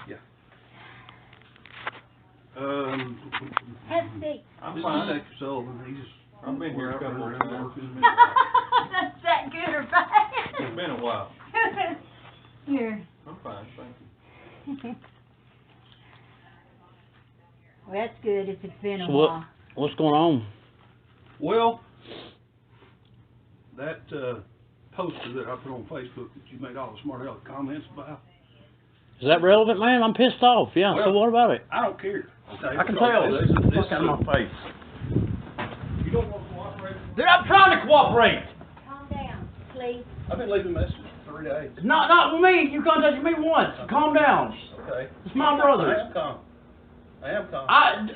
Yeah. Have a seat. I'm fine. Detective Sullivan, he's... I've been here a couple of times. Is that good or bad? It's been a while. Here. I'm fine, thank you. Well, that's good if it's been a So while. what's going on? Well, that poster that I put on Facebook that you made all the smart aleck comments about. Is that relevant, man? I'm pissed off. Yeah, Well, so what about it? I don't care. Okay? I can tell. This is Fuck out of my face. You don't want to cooperate? Dude, I'm trying to cooperate. Calm down, please. I've been leaving messages for 3 days. Not with me. You contacted me once. Calm down. Okay. It's my brother. I am calm.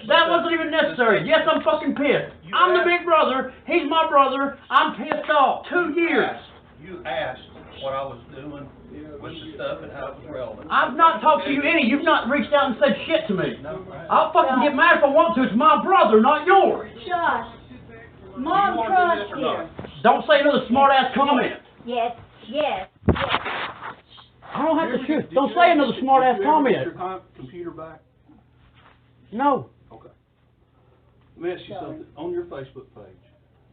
That wasn't even necessary. Yes, I'm fucking pissed. I'm the big brother. He's my brother. I'm pissed off. 2 years. You asked what I was doing with the stuff and how it was relevant. I've not talked to you any. You've not reached out and said shit to me. No, I'll fucking get mad if I want to. It's my brother, not yours. Josh, Mom trusts you. Don't say another smart-ass comment. Yes, yes, yes. I don't have to shoot. Don't say another smart-ass comment. Did you ever get your computer back? No. Okay. Let me ask you something. On your Facebook page,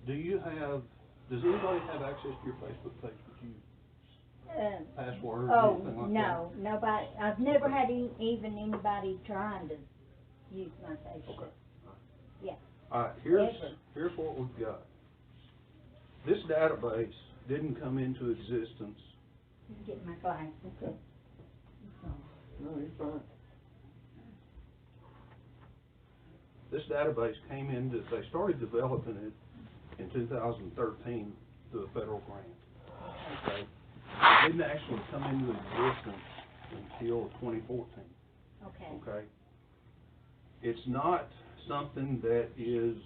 does anybody have access to your Facebook page with you? Password or anything like that? No, nobody. I've never had even anybody trying to use my Facebook. Okay. Yeah. All right, here's what we've got. This database didn't come into existence. Get my glasses. Okay. No, you're fine. This database came into, they started developing it in 2013 through a federal grant. Okay. It didn't actually come into existence until 2014. Okay. Okay. It's not something that is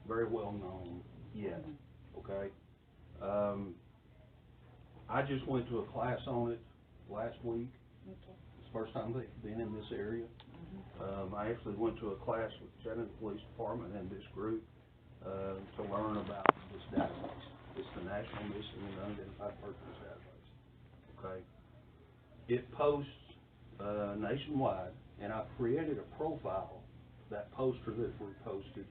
very well known yet. Okay. I just went to a class on it last week. Okay. It's the first time they've been in this area. I actually went to a class with the Chattanooga Police Department and this group to learn about this database. It's the National Missing and Unidentified Persons Database. Okay. It posts nationwide, and I've created a profile, that poster that we posted,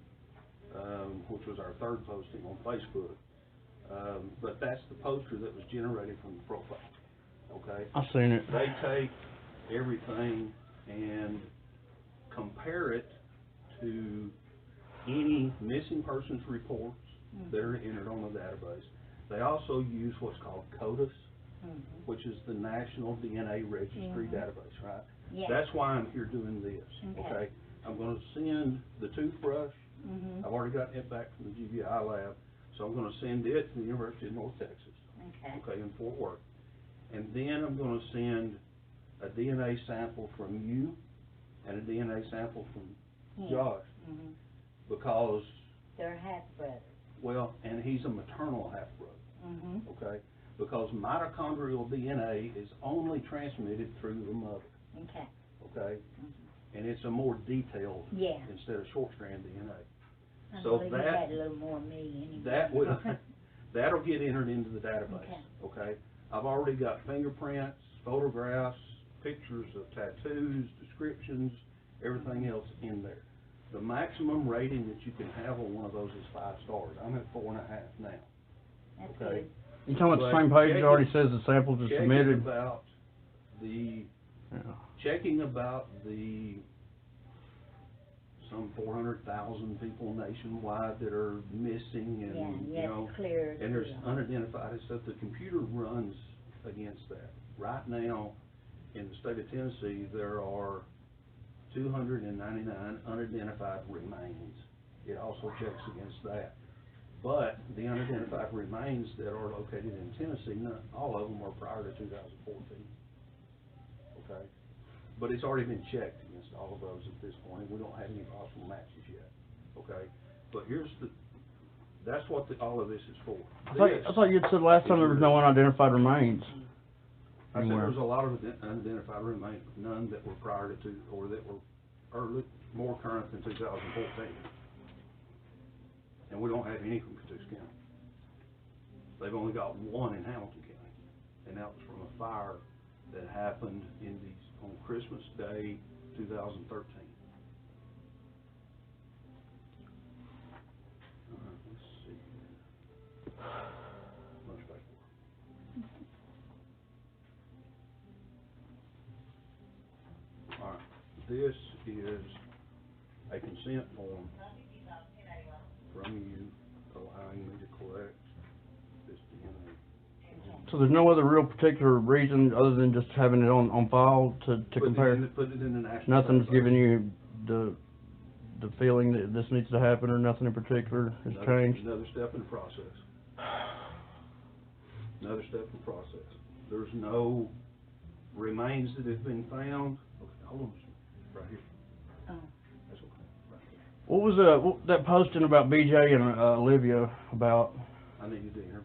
which was our third posting on Facebook. But that's the poster that was generated from the profile. Okay. I've seen it. They take everything and compare it to any missing persons reports that are entered on the database. They also use what's called CODIS, which is the National DNA Registry database, right? Yeah. That's why I'm here doing this, okay? I'm going to send the toothbrush. I've already gotten it back from the GBI lab, so I'm going to send it to the University of North Texas, okay, in Fort Worth. And then I'm going to send a DNA sample from you and a DNA sample from Josh, because they're half-brothers. well, and he's a maternal half-brother, okay? Because mitochondrial DNA is only transmitted through the mother, okay? And it's a more detailed instead of short-strand DNA. I So believe you had a little more than me anyway. that will that'll get entered into the database, okay? I've already got fingerprints, photographs, pictures of tattoos, descriptions, everything else in there. The maximum rating that you can have on one of those is 5 stars. I'm at 4.5 now. That's Okay. good. You talking about the same page that already says the samples are submitted? Checking about the some 400,000 people nationwide that are missing, and you know, and there's unidentified and stuff. The computer runs against that. Right now, in the state of Tennessee, there are 299 unidentified remains. It also checks against that. But the unidentified remains that are located in Tennessee, not all of them are prior to 2014. Okay? But it's already been checked against all of those at this point. We don't have any possible matches yet. Okay? But here's that's what all of this is for. I thought you said last time there was no unidentified remains. I said there was a lot of unidentified remains, none that were prior to, or that were early, more current than 2014. And we don't have any from Catoosa County. They've only got one in Hamilton County, and that was from a fire that happened on Christmas Day, 2013. All right, let's see here. Much better. All right, this is a consent form from you allowing me to collect this DNA. So there's no other real particular reason other than just having it on file to compare? Put it in the national. Nothing's database. giving you the feeling that this needs to happen, or nothing in particular has changed? Another step in the process. Another step in the process. There's no remains that have been found. Okay, hold on, right here. Oh. That's okay, right here. What was that posting about BJ and Olivia about? I needed to interview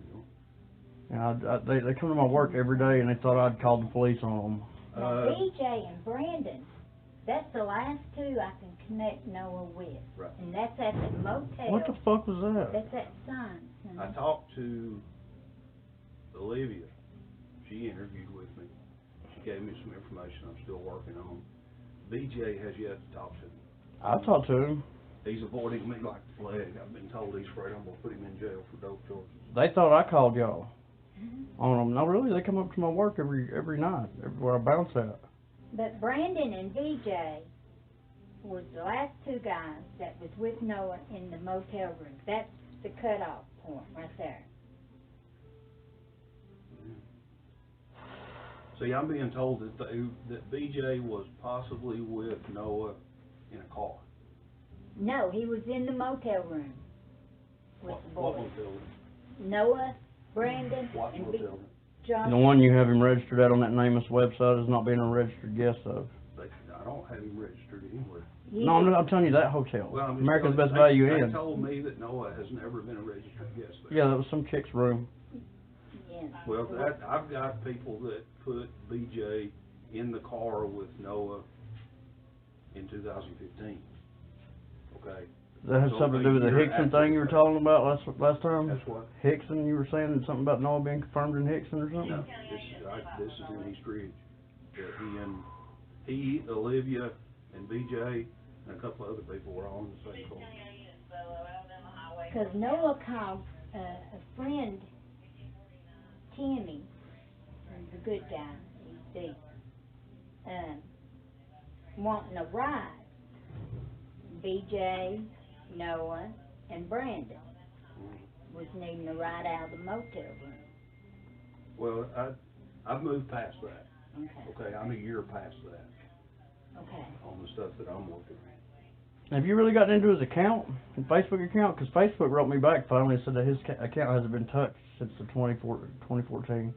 them. They come to my work every day, and they thought I'd called the police on them. Now, BJ and Brandon, that's the last two I can connect Noah with. Right. And that's at the motel. What the fuck was that? That's at Science. I talked to Olivia. She interviewed with me. She gave me some information I'm still working on. BJ has yet to talk to me. I talked to him. He's avoiding me like the plague. I've been told he's afraid I'm gonna put him in jail for dope charges. They thought I called y'all on them. No, really, they come up to my work every night, where I bounce at. But Brandon and BJ was the last two guys that was with Noah in the motel room. That's the cutoff point right there. See, I'm being told that BJ was possibly with Noah in a car. No, he was in the motel room with the What boys. motel room? Noah, Brandon, What and motel room? Josh. The one you have him registered at on that NAMus website is not being a registered guest of. I don't have him registered anywhere. No, I'm telling you that hotel. Well, I'm just America's telling Best you, Value they Inn. told me that Noah has never been a registered guest there. Yeah, that was some chick's room. Yeah. Well, I've got people that put BJ in the car with Noah in 2015. Okay? That has So something to a do with the year Hickson after thing you were the talking about last time? That's what? Hickson, you were saying something about Noah being confirmed in Hickson or something? No, this is in East Ridge. That he, Olivia, and BJ, and a couple of other people were all in the same car. Because Noah called a friend, Timmy, who's a good guy, he's dead, wanting a ride. BJ, Noah, and Brandon was needing a ride out of the motel room. Well, I've moved past that. Okay. Okay, I'm a year past that Okay. on the stuff that I'm working on. Have you really gotten into his account, his Facebook account? Because Facebook wrote me back finally and said that his account hasn't been touched since the 2014.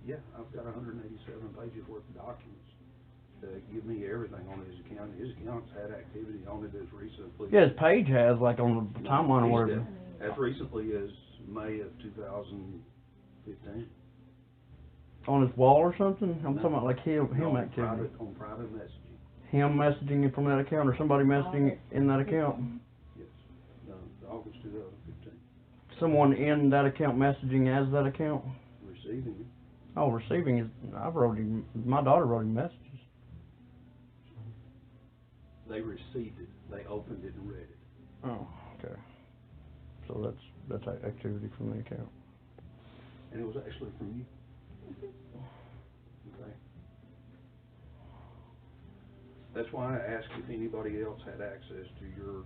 Yeah, I've got 187 pages worth of documents that give me everything on his account. His account's had activity on it as recently. Yeah, his page has, like, on the timeline or whatever. As recently as May of 2015. On his wall or something? I'm talking about, like, him on activity. On private messaging. Him messaging from that account, or somebody messaging in that account? Yes, August 2015. Someone in that account messaging as that account? Receiving it. Oh, receiving is, my daughter wrote him messages. They received it. They opened it and read it. Oh, okay. So that's activity from the account. And it was actually from you. Okay. That's why I asked if anybody else had access to your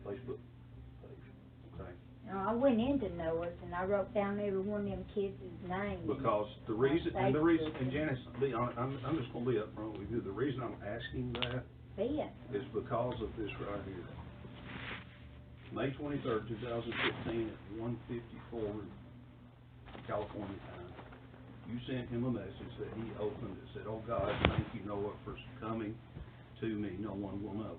Facebook page. Okay. Now, I went into Noah's and I wrote down every one of them kids' names. Because and Janice, be honest, I'm just gonna be upfront with you. The reason I'm asking that is because of this right here. May 23rd, 2015 at 1:54 California time. You sent him a message that he opened that said, "Oh God, thank you, Noah, for coming to me. No one will know."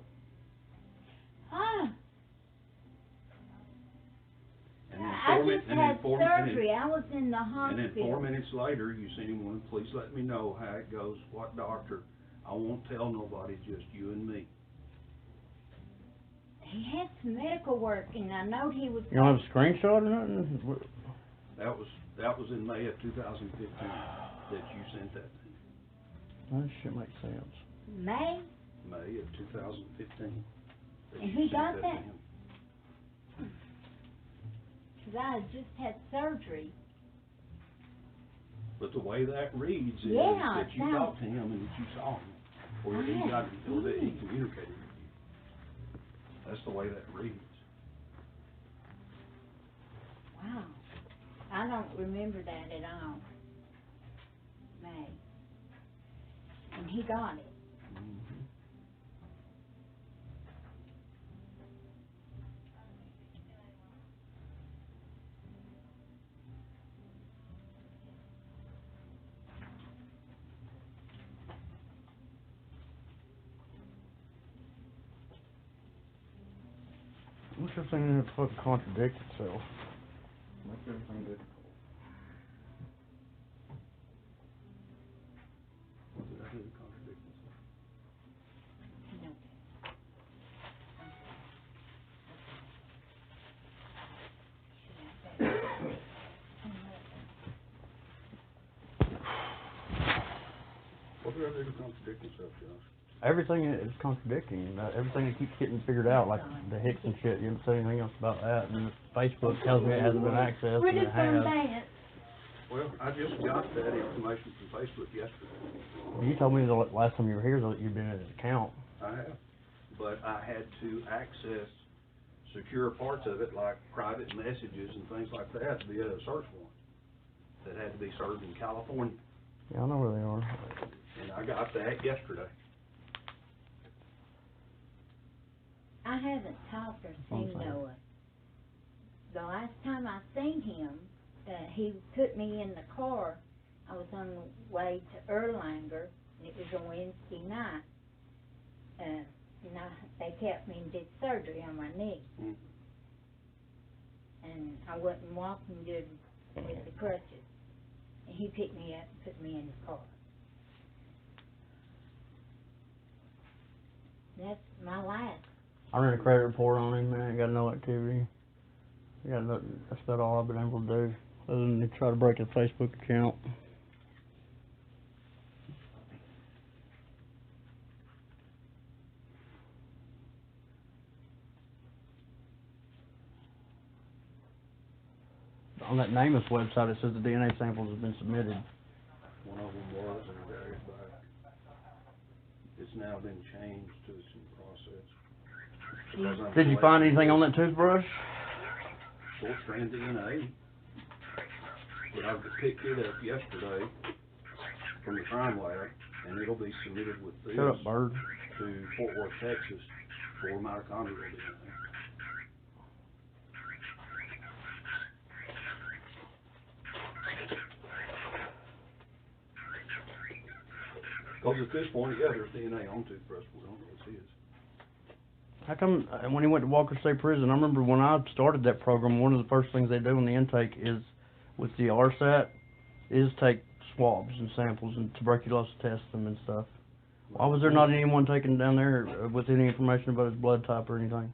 And then I just had surgery. I was in the hospital. And then 4 minutes later, you sent him one, "Please let me know how it goes, what doctor. I won't tell nobody, just you and me." He had some medical work, and I know he was. You don't have a screenshot or nothing? That was in May of 2015. that you sent that to him? That shit makes sense. May, May of 2015. that And you he sent got to that? him. cause I had just had surgery. But the way that reads is Yeah, that you it talked to him and that you saw him, or that he I got, haven't or that he seen him. communicated with you. That's the way that reads. Wow. I don't remember that at all. May. And he got it. Mhm. What's this thing that fucking contradicts itself? Makes everything difficult. What did I do to contradict myself? No. What did I do to contradict myself, Josh? Everything is contradicting. Everything that keeps getting figured out, like the Hicks and shit. You haven't said anything else about that. And Facebook tells me it hasn't been accessed, Where and did it from has. that? Well, I just got that information from Facebook yesterday. You told me the last time you were here that you'd been in an account. I have. But I had to access secure parts of it, like private messages and things like that, via a search warrant that had to be served in California. Yeah, I know where they are. And I got that yesterday. I haven't talked or seen Okay. Noah. The last time I seen him, he put me in the car. I was on the way to Erlanger, and it was a Wednesday night. And they kept me and did surgery on my knee. Mm. And I wasn't walking good with the crutches. And he picked me up and put me in the car. That's my last. I ran a credit report on him, man. Got no activity. Got nothing. That's about all I've been able to do, other than to try to break a Facebook account. On that NAMus website, it says the DNA samples have been submitted. One of them was, and I got it back. It's now been changed to it's in process. Because I'm Did you find anything on that toothbrush? Short strand DNA. But I picked it up yesterday from the crime lab, and it'll be submitted with this Shut up, bird. to Fort Worth, Texas, for mitochondrial DNA. Because at this point, yeah, there's DNA on toothbrush, we don't know it's his. How come, when he went to Walker State Prison, I remember when I started that program, one of the first things they do in the intake is, with the RSAT, is take swabs and samples and tuberculosis test them and stuff. Why was there not anyone taken down there with any information about his blood type or anything?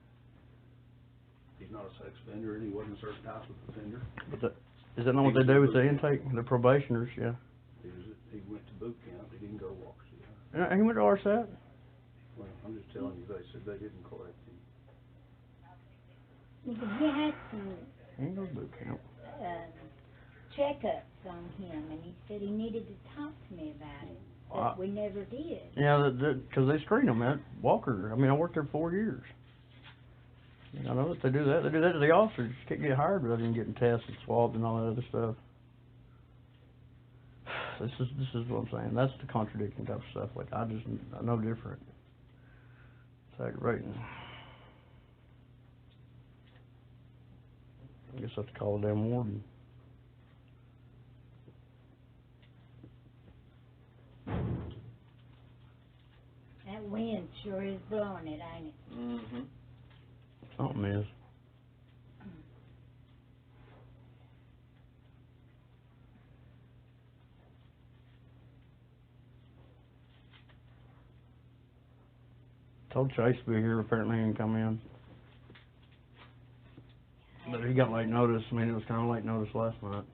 He's not a sex offender, and he wasn't a certain type of offender. But is that not what they do with the intake, the probationers? Yeah. He went to boot camp, he didn't go to Walker City. And he went to RSAT? Well, I'm just telling you, they said they didn't collect him. Because he had some He didn't go to boot camp. checkups on him, and he said he needed to talk to me about it, but we never did. Yeah, because they screen them at Walker. I mean, I worked there 4 years. I know that they do that. They do that to the officers. You can't get hired without even getting tested, swabbed, and all that other stuff. This is what I'm saying. That's the contradicting type of stuff. Like, I know different. It's aggravating. I guess I have to call the damn warden. That wind sure is blowing it, ain't it? Mm-hmm. Something is. Told Chase to be here, apparently he didn't come in. But he got late notice. I mean, it was kind of late notice last night.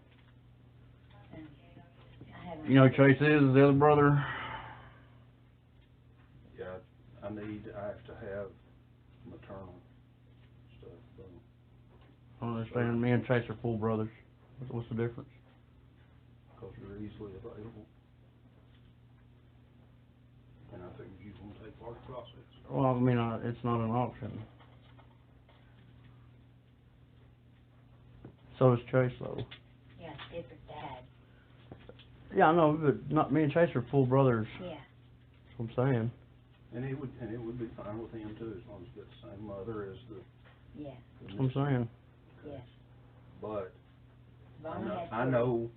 I haven't You know who Chase is the other brother? Yeah, I have to have maternal stuff, so. I don't understand. Me and Chase are full brothers. What's the difference? Because you're easily available. And I figured you want to take part in the process. Well, I mean, it's not an option. So is Chase, though. Yeah, different dad. Yeah, I know, but not me and Chase are full brothers. Yeah. That's what I'm saying. And it would be fine with him too, as long as you got the same mother as the. Yeah. That's what I'm saying. Yeah. But Bonnie had I know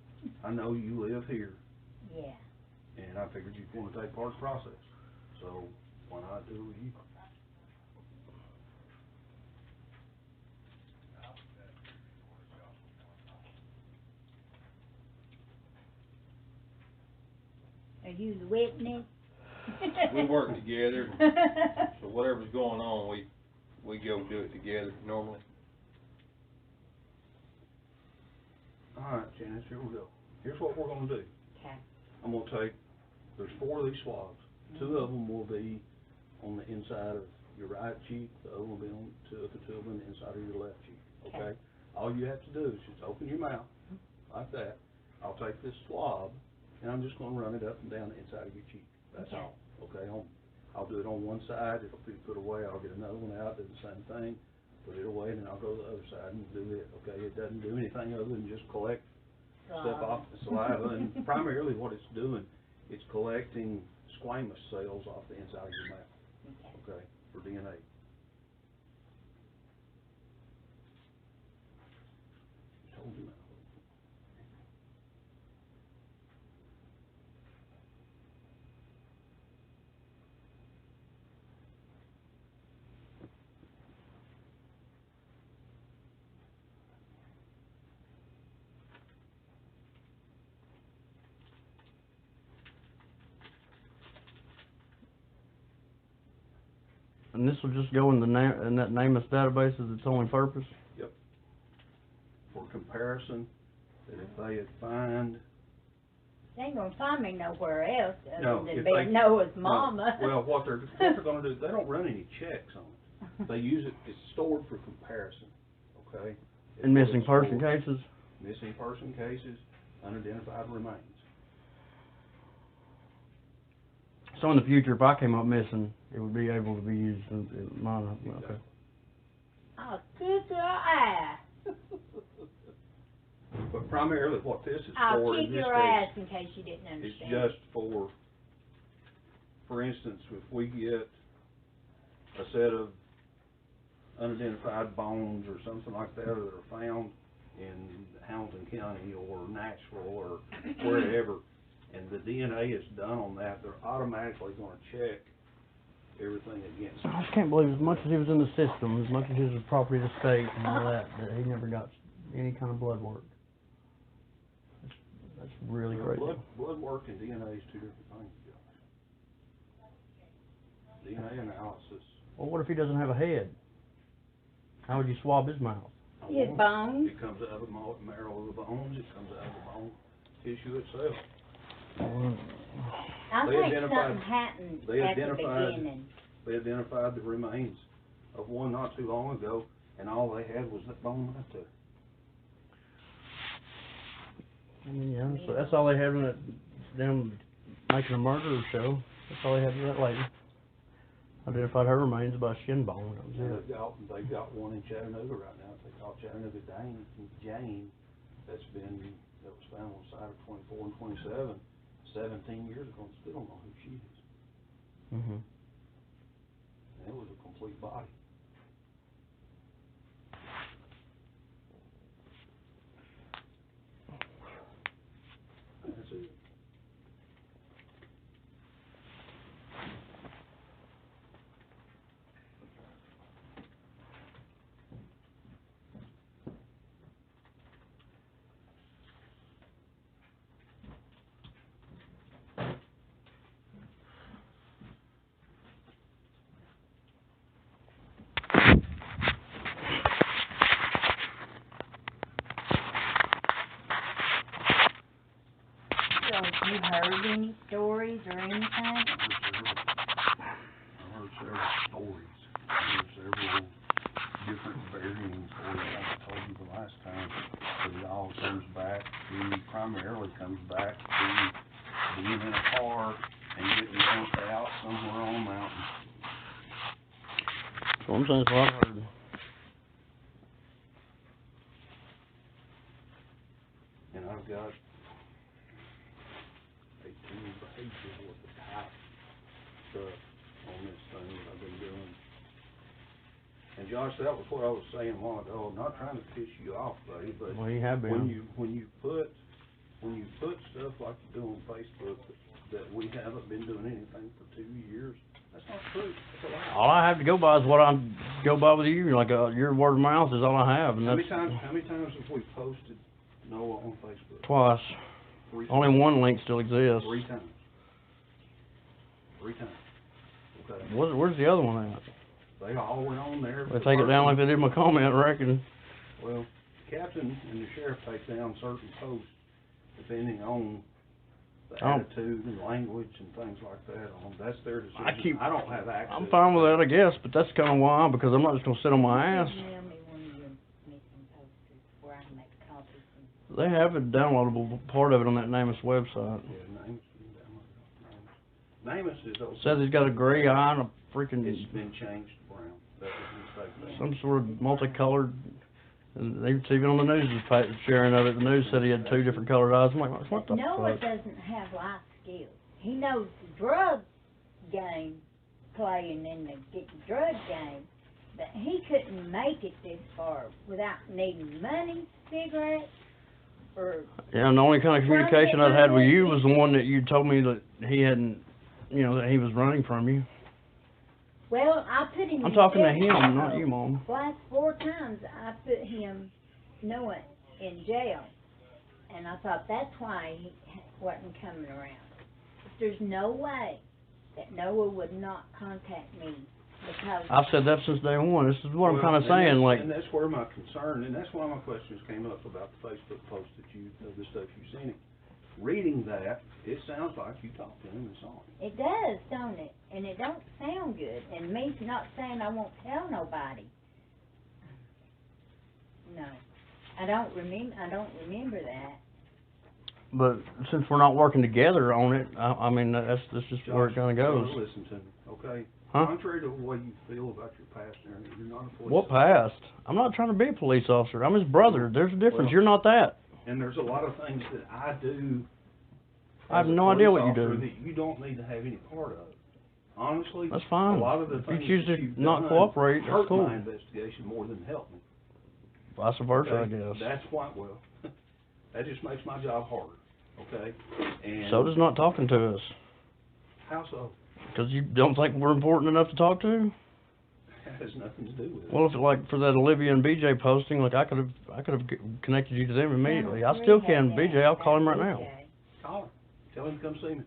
you live here, Yeah. and I figured you'd want to take part in the process. So why not do it with you? Are you the witness? We work together, so whatever's going on, we go do it together normally. Alright, Janice, here we go. Here's what we're gonna do. Okay. I'm gonna take, there's 4 of these swabs. 2 of them will be on the inside of your right cheek, the other will be on, two of them the inside of your left cheek, okay? All you have to do is just open your mouth, like that. I'll take this swab, and I'm just gonna run it up and down the inside of your cheek. That's Okay. all, okay? I'll do it on one side, it'll be put away, I'll get another one out, do the same thing, put it away, and then I'll go to the other side and do it, okay? It doesn't do anything other than just collect stuff off the saliva, and primarily what it's doing, it's collecting squamous cells off the inside of your mouth, Okay. okay, for DNA. Just hold your mouth. And this will just go in the in that NAMus database as its only purpose? For comparison, that if they had find, They ain't gonna find me nowhere else No, other than if being they- Noah's no, mama. well, what they're gonna do, they don't run any checks on it. They use it, it's stored for comparison, okay? It's In what missing it's person stored. cases? Missing person cases, unidentified remains. So in the future, if I came up missing, it would be able to be used in mine, okay. I'll kick your ass. But primarily what this is I'll for kick in this your case, ass in case you didn't it's understand. just for instance, if we get a set of unidentified bones or something like that that are found in Hamilton County or Nashville or wherever, and the DNA is done on that, they're automatically gonna check everything against it. I just can't believe as much as he was in the system, as much as his property to state and all that he never got any kind of blood work. That's really Well, crazy. blood work and DNA is 2 different things, Josh. DNA analysis. Well, what if he doesn't have a head? How would you swab his mouth? His bones. It comes out of the marrow of the bones, it comes out of the bone tissue itself. I They think identified- something happened they at the identified- beginning. They identified the remains of one not too long ago, and all they had was that bone right there. I mean, yeah, so that's all they had in that them making a murder show. That's all they had for that lady. Identified her remains by shin bone. That was it. They've got one in Chattanooga right now, they call Chattanooga Jane, that was found on the side of 24 and 27, 17 years ago, and still don't know who she is. Mhm. And it was a complete body. That's it. heard any stories or anything? I heard several stories. I heard several different varying stories, like I told you the last time. But it all primarily comes back to being in a car and getting dumped out somewhere on a mountain. So I'm saying, that's what I've heard. And I've got 18 pages worth of type stuff on this thing that I've been doing. And Josh, that was what I was saying a while ago. I'm not trying to piss you off, buddy, but Well, you have been. when you put stuff like you do on Facebook that we haven't been doing anything for 2 years, that's not true. That's a lie. All I have to go by is what I go by with you. Like your word of mouth is all I have, and How that's many times have we posted Noah on Facebook? twice. 3 Only times. one link still exists. 3 times. 3 times. Okay. Where's the other one at? They all went on there. They take it down like they did my comment, I reckon. Well, the captain and the sheriff take down certain posts depending on the attitude and language and things like that. That's their decision. I don't have access. I'm fine with that, I guess, but that's kind of why, because I'm not just gonna sit on my ass. Mail me one of your missing posters where I can make copies. They have a downloadable part of it on that NAMus website. Yeah, NAMus can download it. NAMus is open. Says he's got a gray eye and a freaking It's been changed to brown. That was a mistake. some sort of multicolored. And it's even on the news is sharing of it. The news said he had 2 different colored eyes. I'm like, what the Noah fuck? doesn't have life skills. He knows the drug game, playing in the drug game, but he couldn't make it this far without needing money, cigarettes, or... Yeah, and the only kind of communication I'd had with you was the one that you told me that he hadn't, that he was running from you. Well, I put him I'm in talking to jail. him, not you, Mom. Last 4 times I put him, Noah, in jail. And I thought that's why he wasn't coming around. But there's no way that Noah would not contact me because... I've said that since day one. This is what I'm kind of saying, like... And that's where my concern, and that's why my questions came up about the Facebook post the stuff you sent him. Reading that, it sounds like you talked to him and saw him. It does, don't it? And it don't sound good. And me not saying I won't tell nobody. No. I don't remember that. But since we're not working together on it, I mean, that's just where it kind of goes. Josh, listen to me, okay? Huh? Contrary to the way you feel about your past and everything, you're not a police What officer. past? I'm not trying to be a police officer. I'm his brother. There's a difference. Well, You're not that. And there's a lot of things that I do. I have as a no idea police what you do. officer that you don't need to have any part of. Honestly, That's fine. a lot of the If you things choose that to you've not done cooperate, that's hurt cool. my investigation more than help me. Vice versa, I Okay? guess. That's why, well, that just makes my job harder, okay? And So does not talking to us. how so? Because you don't think we're important enough to talk to? That has nothing to do with it. Well, if like for that Olivia and BJ posting, like I could have connected you to them immediately. I still can. BJ, I'll call him right now. Call him. Tell him to come see me.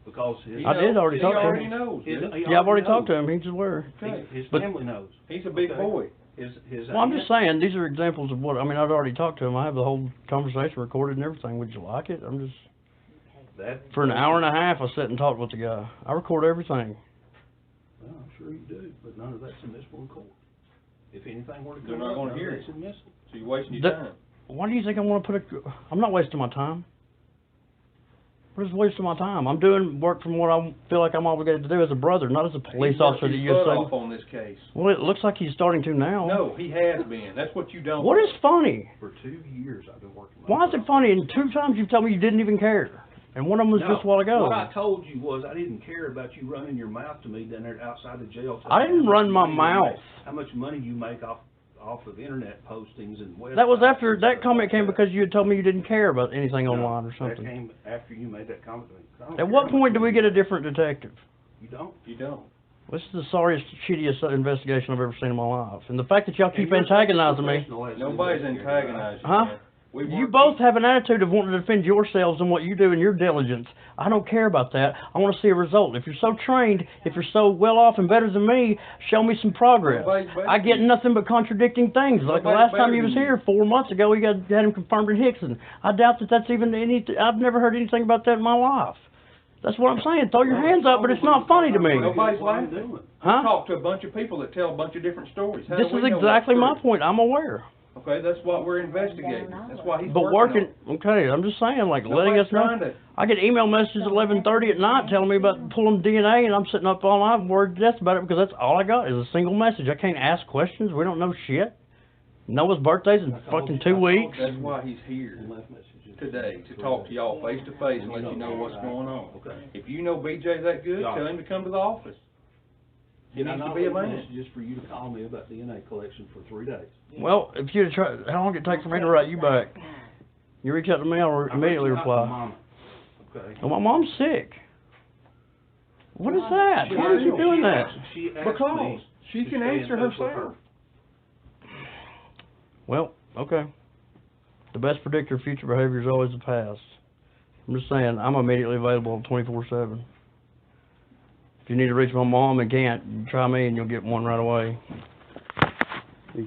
Because his, I did already talk to him. He already knows. his, dude. he Yeah, I've already knows. talked to him. He's aware. His But- family knows. He's a big Okay. boy. His Well, I'm just aunt- saying, these are examples of what, I mean, I'd already talked to him. I have the whole conversation recorded and everything. Would you like it? I'm just, that, for an hour and a half, I sat and talked with the guy. I record everything. Well, I'm sure you do, but none of that's admissible in court. If anything were to They're come not up, gonna none hear of it. that's admissible. So you're wasting your That- time. Why do you think I want to put I'm not wasting my time. What is wasting my time? I'm doing work from what I feel like I'm obligated to do as a brother, not as a police He's worked officer that his you butt say. off on this case. Well, it looks like he's starting to now. No, he has been. That's what you don't. What is funny? For 2 years, I've been working. my Why is butt it off. funny? And 2 times you've told me you didn't even care. And one of them was No, just a while ago. What I told you was I didn't care about you running your mouth to me down there outside the jail. I didn't run my How much money you mouth. make- How much money you make off of internet postings and websites. That was after, and that stuff comment like came that. because you had told me you didn't care about anything No, online or something. That came after you made that comment to me. I don't At care what how point much do we money get a you make. different detective? You don't. You don't. This is the sorriest, shittiest investigation I've ever seen in my life. And the fact that y'all keep And you're such a antagonizing me. professional as an Nobody's investigator. antagonizing you. Huh? man. You both have an attitude of wanting to defend yourselves and what you do in your diligence. I don't care about that. I want to see a result. If you're so trained, if you're so well off and better than me, show me some progress. I get nothing but contradicting things. Like the last time he was here 4 months ago, we had him confirmed in Hickson. I doubt that that's even I've never heard anything about that in my life. That's what I'm saying. Throw your hands up, but it's not funny to me. Nobody's laughing. Huh? Talk to a bunch of people that tell a bunch of different stories. How This do we is know exactly that's my true? point. I'm aware. Okay, that's what we're investigating. That's why he's But working okay, I'm just saying, like, letting us know. I get email messages at 11:30 at night telling me about pulling DNA, and I'm sitting up all night worried to death about it because that's all I got is a single message. I can't ask questions. We don't know shit. Noah's birthday's in fucking 2 weeks. That's why he's here today, to talk to y'all face to face and let you know what's going on. If you know BJ that good, tell him to come to the office. He needs to be a man. Just for you to call me about DNA collection for 3 days. Well, if you'd try, how long did it take for me to write you back? You reach out to me, I'll immediately reply. Okay. Oh, my mom's sick. What is that? Why are you doing that? Because she can answer herself. Well, okay. The best predictor of future behavior is always the past. I'm just saying, I'm immediately available 24/7. If you need to reach my mom and can't, you try me and you'll get one right away. Do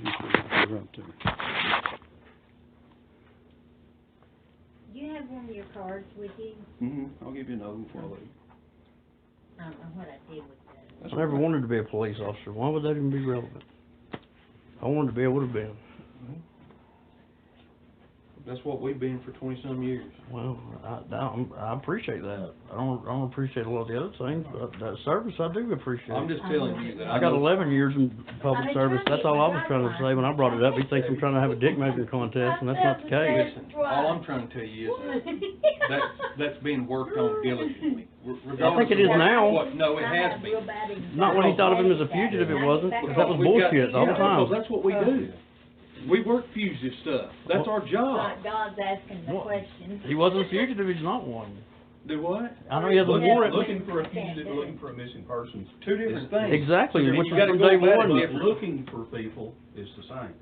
you have one of your cards with you? I'll give you another one for you. I don't know what I did with that. I never wanted to be a police officer. Why would that even be relevant? I wanted to be, I would have been. That's what we've been for 20-some years. Well, I appreciate that. I don't appreciate a lot of the other things, but that service I do appreciate. I'm just telling you that I got 11 years in public service. That's all I was trying to say when I brought it up. He thinks I'm trying to have a dick measuring contest, and that's not the case. Listen, all I'm trying to tell you is that that's being worked on diligently. I think it is now. No, it has been. Not when he thought of him as a fugitive, it wasn't. Because that was bullshit all the time. Because that's what we do. We work fugitive stuff. That's our job. God's asking the questions. He wasn't a fugitive, he's not one. Do what? I know he has a warrant. Looking for a fugitive, looking for a missing person. Two different things. Exactly, which You was gotta from go day back one. and Looking for people is the same.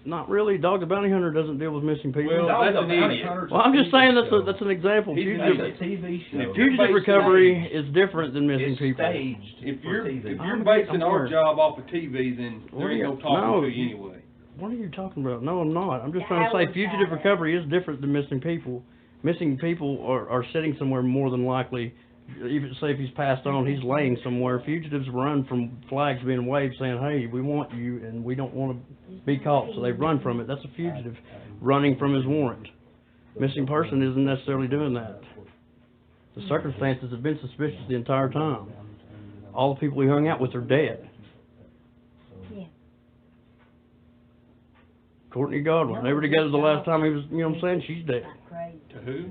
Not really. Dog the Bounty Hunter doesn't deal with missing people. Well, that's an idiot. Well, I'm just saying that's an example. He's an Fugitive, That's a TV show. fugitive recovery is different than missing It's people. staged If for you're TV. basing our job off of TV, then there ain't no talking to you anyway. What are you talking about? No, I'm not. I'm just trying to say fugitive recovery is different than missing people. Missing people are sitting somewhere more than likely. Even say if he's passed on, he's laying somewhere. Fugitives run from flags being waved saying, hey, we want you and we don't want to be caught, so they run from it. That's a fugitive running from his warrant. Missing person isn't necessarily doing that. The circumstances have been suspicious the entire time. All the people he hung out with are dead. Courtney Godwin. They were together the last time he was, you know what I'm saying? She's dead. To who?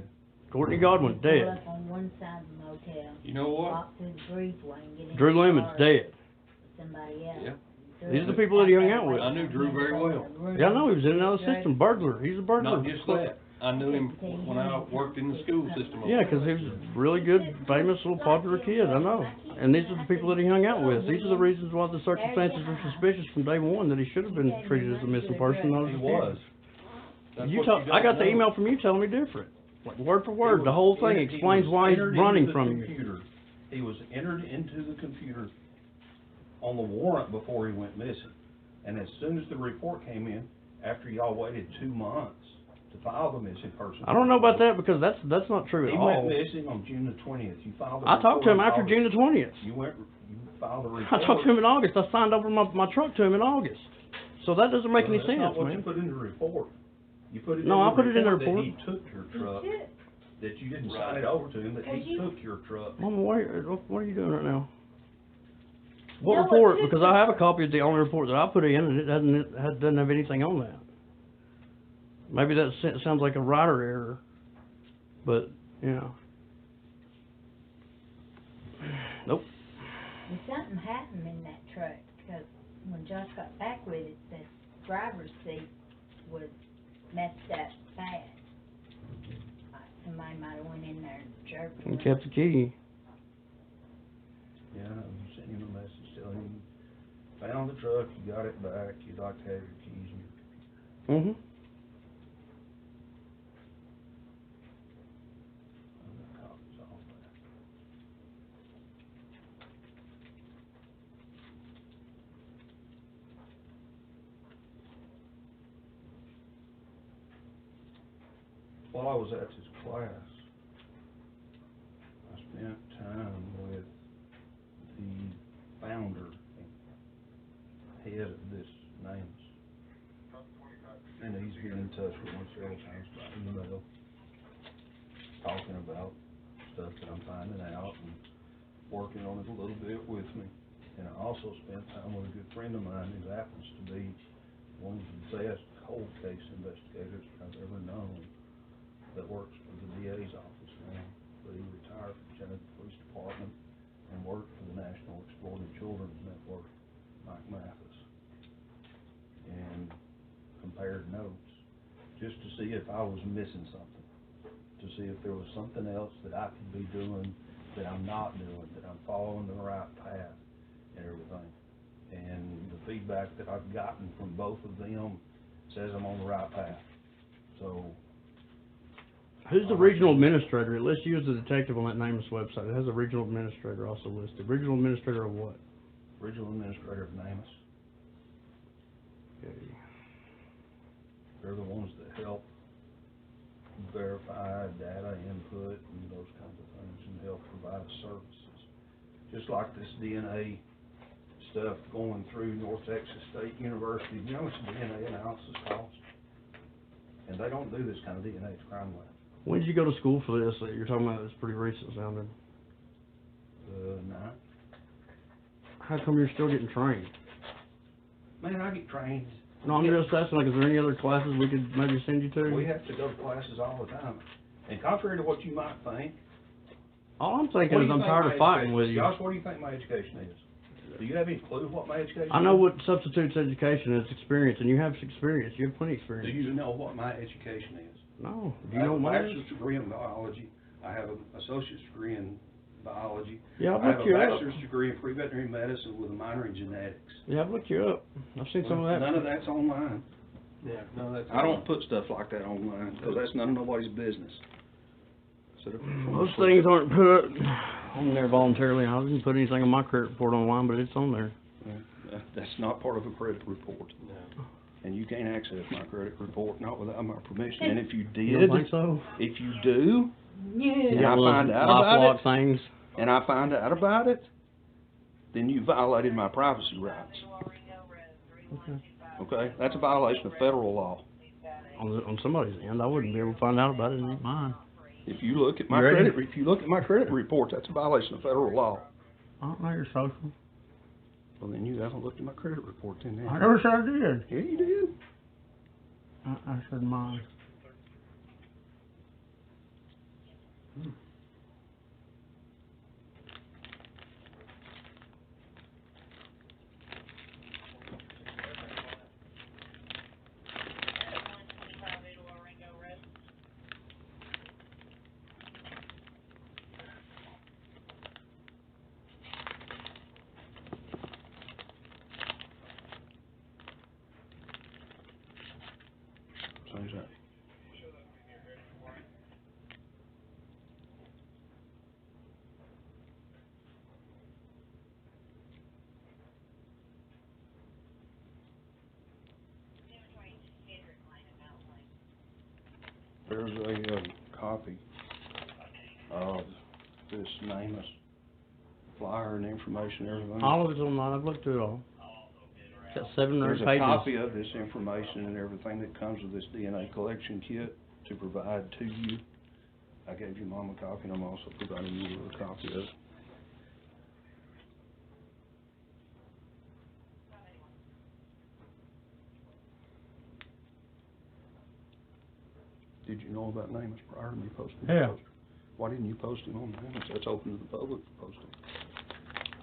Courtney Godwin, dead. Up on one side of the motel. You know what? Walk through the breezeway and get in Drew the Lemon's car dead. with somebody else. Yeah. These are the people that he hung out with. I knew Drew very well. Yeah, I know, he was in another system. Burglar. He's a burglar. Not just that. I knew him when I worked in the school system. Yeah, because he was a really good, famous, little popular kid, I know. And these are the people that he hung out with. These are the reasons why the circumstances were suspicious from day one, that he should have been treated as a missing person, not as a fugitive. I got the email from you telling me different. Like, word for word, the whole thing explains why he's running from you. He was entered into the computer on the warrant before he went missing. And as soon as the report came in, after y'all waited 2 months to file the missing person. I don't know about that because that's not true at He all. went missing on June the 20th. You filed the I talked to him report after in June the 20th. You filed the report. I talked to him in August. I signed over my truck to him in August. So that doesn't make any sense, That's not what man. you put in the report. You put it No, in I put it in the that report. he took your truck, that you didn't sign it over to him, that he took your truck. Mama, what are you doing right now? What report? Because I have a copy of the only report that I put in, and it doesn't have anything on that. Maybe that sounds like a writer error, but yeah. Nope. And something happened in that truck, because when Josh got back with it, the driver's seat was messed up bad. Like somebody might have went in there and jerked And it. kept the key. Yeah, you sent him a message telling him, you found the truck, you got it back, you'd like to have your keys and your computer. while I was at this class, I spent time with the founder and head of this NAMus. And he's been in touch with me several times by email, talking about stuff that I'm finding out and working on it a little bit with me. And I also spent time with a good friend of mine who happens to be one of the best cold case investigators I've ever known, that works for the DA's office now, but he retired from Chattanooga Police Department and worked for the National Exploited Children's Network, Mike Mathis, and compared notes, just to see if I was missing something, to see if there was something else that I could be doing that I'm not doing, that I'm following the right path and everything. And the feedback that I've gotten from both of them says I'm on the right path. So. Who's the regional administrator? Let's use the detective on that NAMus website. It has a regional administrator also listed. Regional administrator of what? Regional administrator of NAMus. Okay. They're the ones that help verify data input and those kinds of things and help provide services. Just like this DNA stuff going through North Texas State University. You know how much DNA analysis costs? And they don't do this kind of DNA at the crime lab. When did you go to school for this? You're talking about it's pretty recent sounding. 9. How come you're still getting trained? Man, I get trained. No, I'm just asking, like, is there any other classes we could maybe send you to? We have to go to classes all the time. And contrary to what you might think, All I'm thinking is I'm tired of fighting with you. Josh, what do you think my education is? Do you have any clue what my education is? I know what substitutes education is, experience, and you have experience. You have plenty of experience. Do you know what my education is? No. Do I you know have a what bachelor's degree in biology. I have an associate's degree in biology. Yeah, I've I have looked a you up. bachelor's degree in pre-veterinary medicine with a minor in genetics. Yeah, I've looked you up. I've seen some of that. None of that's online. Yeah, no, that's. I don't put stuff like that online, because that's none of nobody's business. So Most things aren't put on there voluntarily. I didn't put anything on my credit report online, but it's on there. That's not part of a credit report. No. And you can't access my credit report, not without my permission. And if you You did, don't think so? if you do, Yeah. and I find out about it, things. and I find out about it, then you violated my privacy rights. Okay. Okay? That's a violation of federal law. On somebody's end, I wouldn't be able to find out about it. It ain't mine. If you look at my You ready? credit, if you look at my credit report, that's a violation of federal law. I don't know your social. Well, then you haven't looked at my credit report then, have I you? never said I did. Yeah, you did. I said mine. So is that. There's a copy of this NAMus flyer and information, everything. All of it's online. I've looked through it all. It's got 700 There's a pages. copy of this information and everything that comes with this DNA collection kit to provide to you. I gave your mom a copy, and I'm also providing you with a copy of it. Did you know about NAMus prior to me posting the Yeah. poster? Why didn't you post it on NAMus? That's open to the public for posting.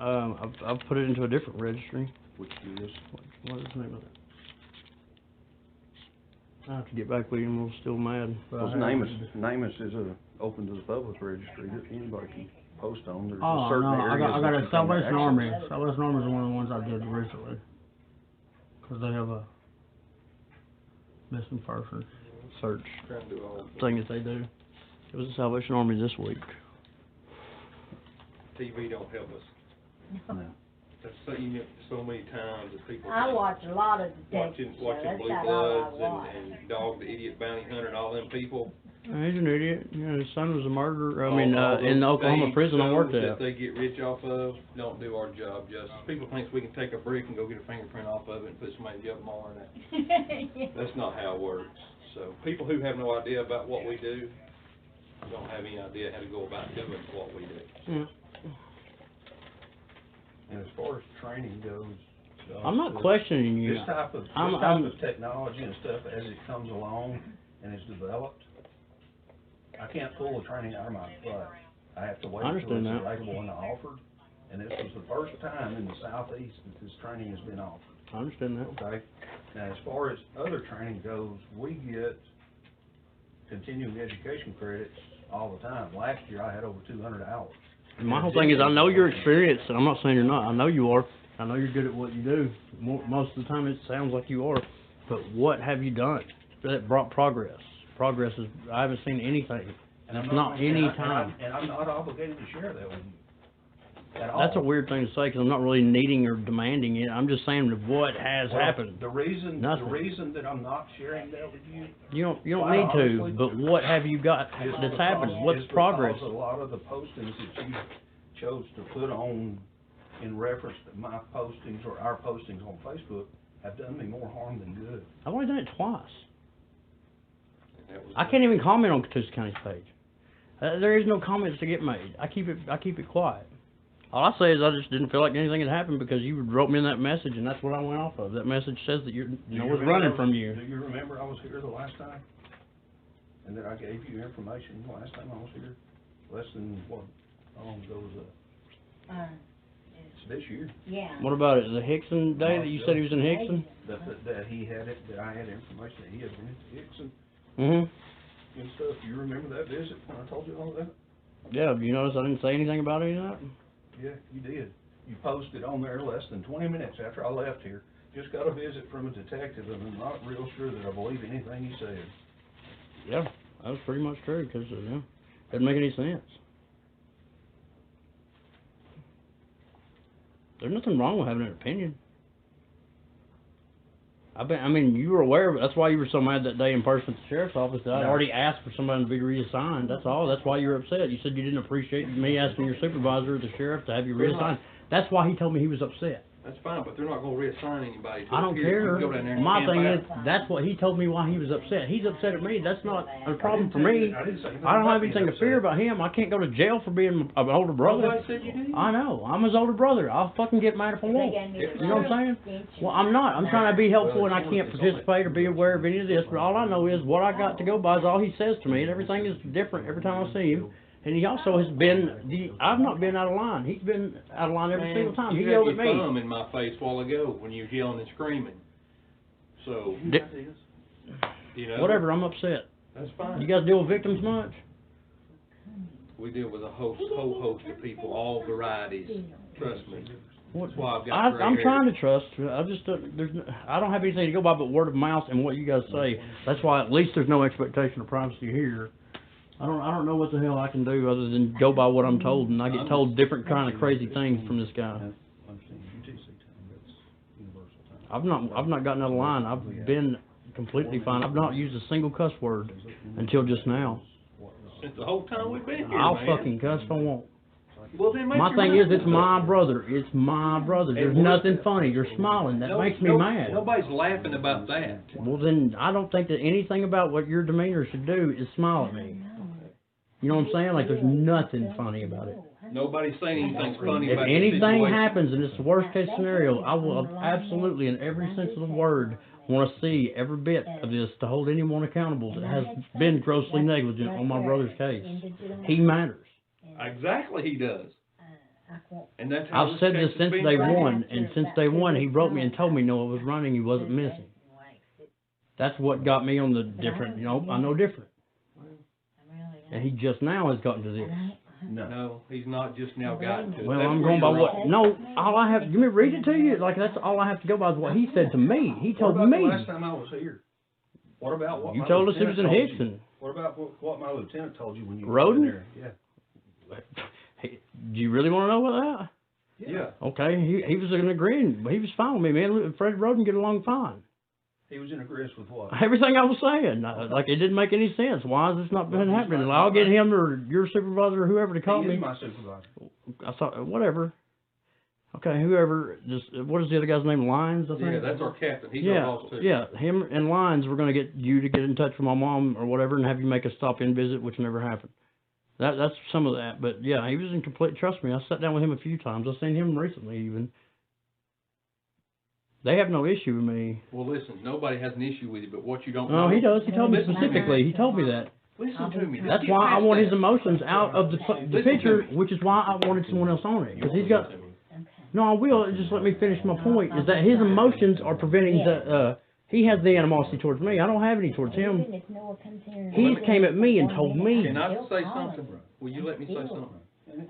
I've put it into a different registry. Which is, What is the name of it? I have to get back with you, and we're still mad. but I because have- NAMus is a open to the public registry that anybody can post on. There's a Oh, certain no, areas I got that a you can't Salvation access. Army. Salvation Army is one of the ones I did recently. Because they have a missing person search Trying to do all thing that they do. It was the Salvation Army this week. TV don't help us. No. I've seen it so many times that people. I watch a lot of detective Watching shows, Blue that's about all I Bloods watch. and Dog the Idiot Bounty Hunter and all them people. He's an idiot. You know, his son was a murderer. All in the those Oklahoma stage prison I worked shows at. that they get rich off of don't do our job justice. People think we can take a brick and go get a fingerprint off of it and put somebody in jail tomorrow and that. That's not how it works. So people who have no idea about what we do don't have any idea how to go about doing what we do. Yeah. And as far as training goes, I'm not questioning you. This type of technology and stuff, as it comes along and is developed, I can't pull the training out of my butt. I have to wait until it's available and offered. And this was the first time in the Southeast that this training has been offered. I understand that. Okay? Now, as far as other training goes, we get continuing education credits all the time. Last year, I had over 200 hours. My whole thing is, I know you're experienced, and I'm not saying you're not. I know you are. I know you're good at what you do. Most of the time, it sounds like you are. But what have you done that brought progress? Progress is, I haven't seen anything. And it's not any time. And I'm not obligated to share that with you at all. That's a weird thing to say, because I'm not really needing or demanding it. I'm just saying what has happened. The reason Nothing. that I'm not sharing that with you. You don't need to, but what have you got that's happened? What's progress? Because a lot of the postings that you chose to put on in reference to my postings or our postings on Facebook have done me more harm than good. I've only done it twice. I can't even comment on Catoosa County's page. There is no comments to get made. I keep it quiet. All I say is I just didn't feel like anything had happened because you wrote me in that message, and that's what I went off of. That message says that was running from you. Do you remember I was here the last time? And that I gave you information the last time I was here? Less than, how long ago was that? It's this year. Yeah. What about it? The Hickson day that you said he was in Hickson? That he had it, that I had information that he had been to Hickson. Mm-hmm. And stuff. You remember that visit when I told you all that? Yeah, you notice I didn't say anything about any of that? Yeah, you did. You posted on there less than 20 minutes after I left here. Just got a visit from a detective, and I'm not real sure that I believe anything he said. Yeah, that was pretty much true, because, doesn't make any sense. There's nothing wrong with having an opinion. I mean, you were aware of it. That's why you were so mad that day in person at the sheriff's office that I already asked for somebody to be reassigned. That's all. That's why you were upset. You said you didn't appreciate me asking your supervisor, the sheriff, to have you reassigned. That's why he told me he was upset. That's fine, but they're not gonna reassign anybody. I don't care. My thing is, that's what he told me why he was upset. He's upset at me. That's not a problem for me. I don't have anything to fear about him. I can't go to jail for being an older brother. I know. I'm his older brother. I'll fucking get mad if I want. You know what I'm saying? Well, I'm not. I'm trying to be helpful, and I can't participate or be aware of any of this, but all I know is what I got to go by is all he says to me, and everything is different every time I see him. And he also has been, I've not been out of line. He's been out of line every single time. He yelled at me. You had your thumb in my face a while ago when you was yelling and screaming. So, you know. Whatever, I'm upset. That's fine. You guys deal with victims much? We deal with a whole host of people, all varieties. Trust me. That's why I've got I'm trying to trust. I just I don't have anything to go by but word of mouth and what you guys say. That's why at least there's no expectation of privacy here. I don't know what the hell I can do other than go by what I'm told, and I get told different kind of crazy things from this guy. I've not gotten out of line. I've been completely fine. I've not used a single cuss word until just now. Since the whole time we've been here, I'll fucking cuss if I want. Well, then my thing is, it's my brother. It's my brother. There's nothing funny. You're smiling. That makes me mad. Nobody's laughing about that. Well, then I don't think that anything about what your demeanor should do is smile at me. You know what I'm saying? Like, there's nothing funny about it. Nobody's saying anything funny about it. If anything happens and it's the worst case scenario, I will absolutely, in every sense of the word, want to see every bit of this to hold anyone accountable that has been grossly negligent on my brother's case. He matters. Exactly, he does. And that's how I've said this since day one, and since day one, he wrote me and told me Noah was running, he wasn't missing. That's what got me on the different, I know different. And he just now has gotten to this. No, he's not just now gotten to it. Well, I'm going by what? No, all I have. Let me read it to you. Like, that's all I have to go by is what he said to me. He told me. What about the last time I was here? What about what you told us he was in Hickson? What about what my lieutenant told you when you Roden? were in there? Yeah. Hey, do you really want to know about that? Yeah. Okay, he was agreeing. He was fine with me, man. Fred Roden get along fine. He was in agreement with what? Everything I was saying, like it didn't make any sense. Why has this not been happening? I'll get him or your supervisor or whoever to call He me. is my supervisor. I thought, whatever. Okay, whoever, just, what is the other guy's name, Lyons, I think? Yeah, that's our captain, he's our Yeah, boss too. yeah, him and Lyons were gonna get you to get in touch with my mom or whatever and have you make a stop-in visit, which never happened. That's some of that, but yeah, he was in complete, trust me, I sat down with him a few times, I've seen him recently even. They have no issue with me. Well, listen, nobody has an issue with you, but what you don't know. No, he does, he told me Listen to me. specifically, he told me that. Listen to me. That's why I want his emotions out of the picture, which is why I wanted someone else on it, because he's got, no, I will, just let me finish my point, is that his emotions are preventing the, he has the animosity towards me, I don't have any towards him. He came at me and told me. Can I say something? Will you let me say something?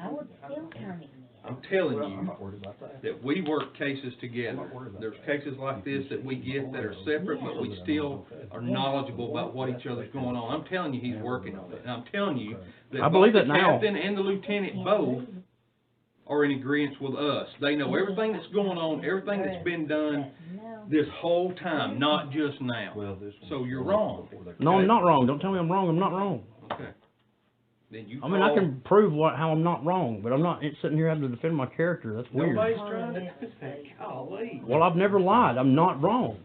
I would still turn it in. I'm telling Well, I'm you not worried about that. we work cases together. There's cases like this that we get that are separate, but we still are knowledgeable about what each other's going on. I'm telling you, he's working on it. And I'm telling you that I believe both that the now. captain and the lieutenant both are in agreement with us. They know everything that's going on, everything that's been done this whole time, not just now. Well, this one. So you're wrong. No, I'm not wrong, don't tell me I'm wrong, I'm not wrong. Okay. Then you I mean, I call- can prove how I'm not wrong, but I'm not sitting here having to defend my character, that's weird. Nobody's trying to do that. Golly. Well, I've never lied, I'm not wrong.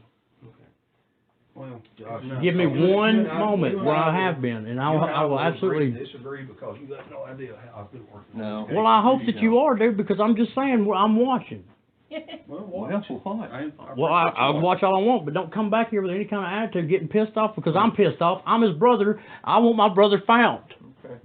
Well, Josh. Give me you one and I- moment you and where I will- have been, and you I will absolutely. agree to disagree because you have no idea how I've been working. No. Okay? Well, I hope that you are, dude, because I'm just saying, I'm watching. Well, What? Well, I'll watch all I want, but don't come back here with any kind of attitude, getting pissed off because I'm pissed off. I'm his brother. I want my brother found. Okay.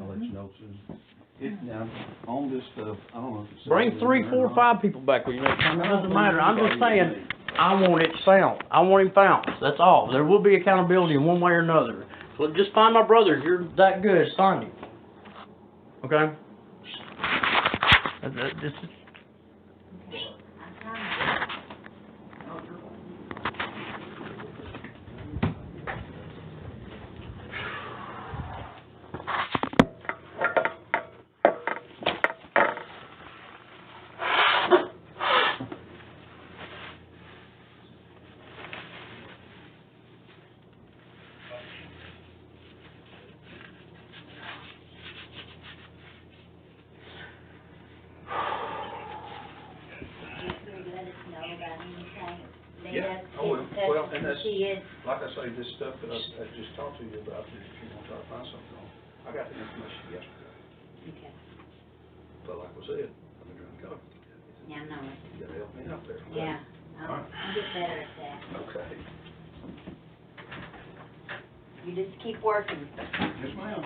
I'll let you know soon. Now, on this stuff, I don't know if it's. Bring 3, 4, 5 people back with you next time. It doesn't matter. I'm just saying, I want it found. I want him found. That's all. There will be accountability in one way or another. So just find my brother. If you're that good, find him. Okay? This is. Yeah, I will. Well, and that's, like I say, this stuff that I just talked to you about, if you want to try to find something on, I got the information yesterday. Okay. But like I said, I've been trying to talk to you. Yeah, I know it. You gotta help me out there. okay? Yeah, I'll get better at that. Okay. You just keep working. Yes, ma'am.